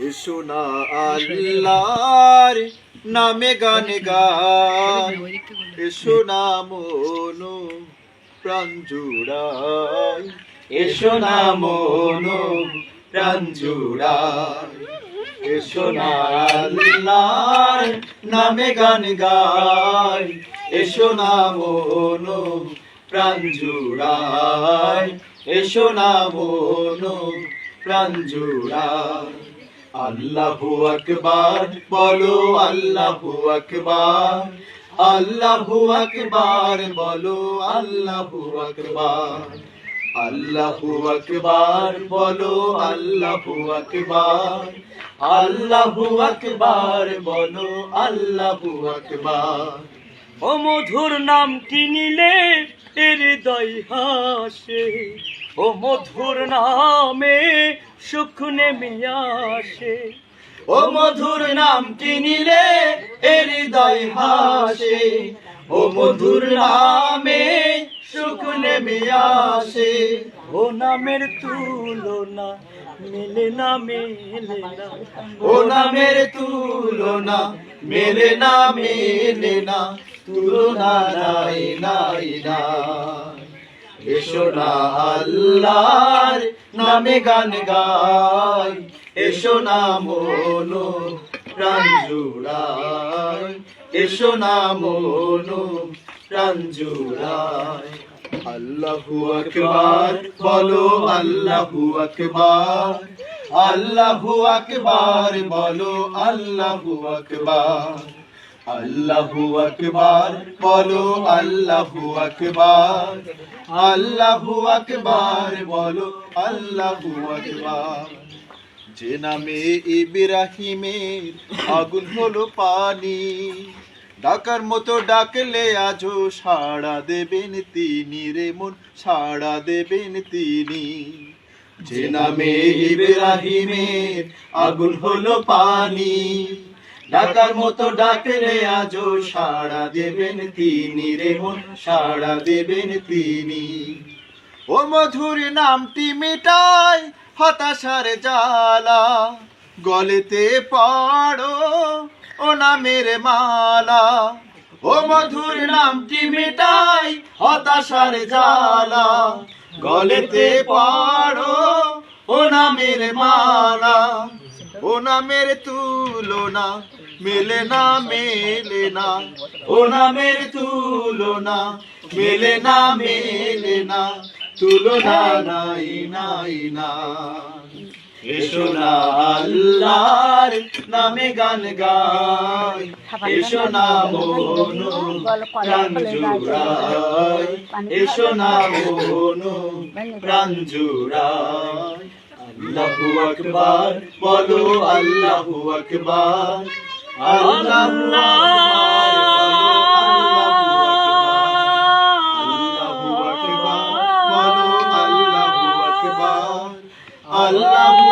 এসো না আল্লাহর নামে গান গাই, এসো না মনো প্রাণ জুড়াই, এসো না মনো প্রাণ জুড়াই, এসো না আল্লাহর নামে গান গাই, এসো না মনো প্রাণ জুড়াই, এসো না মনো প্রাণ জুড়াই। আল্লাহু আকবার বলো, আল্লাহু আকবার, আল্লাহু আকবার বলো, আল্লাহু আকবার, আল্লাহু আকবার বলো, আল্লাহু আকবার, আল্লাহু আকবার বলো, আল্লাহু আকবার। ও মধুর নামটি নিলে হৃদয় হাসে, ও মধুর নামে সুখ নেমে আসে, ও মধুর নামটি নিলে হৃদয় হাসে, ও মধুর নামে সুখ নেমে আসে। ও নামের তুলনা মেলে না, মেলে না, ও নামের তুলনা মেলে না, মেলে না, তুলনা নাই নাই নাই। এসো না আল্লাহর নামে গান গাই, এসো না মনো প্রাণ জুড়াই, এসো না মনো প্রাণ জুড়াই। আল্লাহু আকবার বলো, আল্লাহু আকবার, আল্লাহু আকবার বলো, আল্লাহু আকবার, আল্লাহু আকবার বলো, আল্লাহু আকবার, আল্লাহু আকবার বলো, আল্লাহু আকবার। যে নামে ইব্রাহিমের আগুন হলো পানি, ডাকার মতো ডাকলে আজও সাড়া দেবেন তিনি রে মন, সাড়া দেবেন তিনি। যে নামে ইব্রাহিমের আগুন হলো পানি, ডাকার মতো ডাকলে আজও সাড়া দেবেন তিনি রে মন, সাড়া দেবেন তিনি। ও মধুর নামটি মিটায় হতাশার জ্বালা, গলেতে পড়ো ও নামের মালা, ও মধুর নামটি মিটায় হতাশার জ্বালা, গলেতে পড়ো ও নামের মালা। ও নামের তুলনা মেলে না, মেলে না, ও নামের তুলনা মেলে না, মেলে না, তুলনা নাই নাই না। এসো না আল্লাহর নামে গান গাই, এসো না মনো প্রাণ জুড়াই, এসো না মনো প্রাণ জুড়াই। আল্লাহু আকবার বলো, আল্লাহু আকবার, আল্লাহু আকবার, আল্লাহু আকবার, আল্লাহু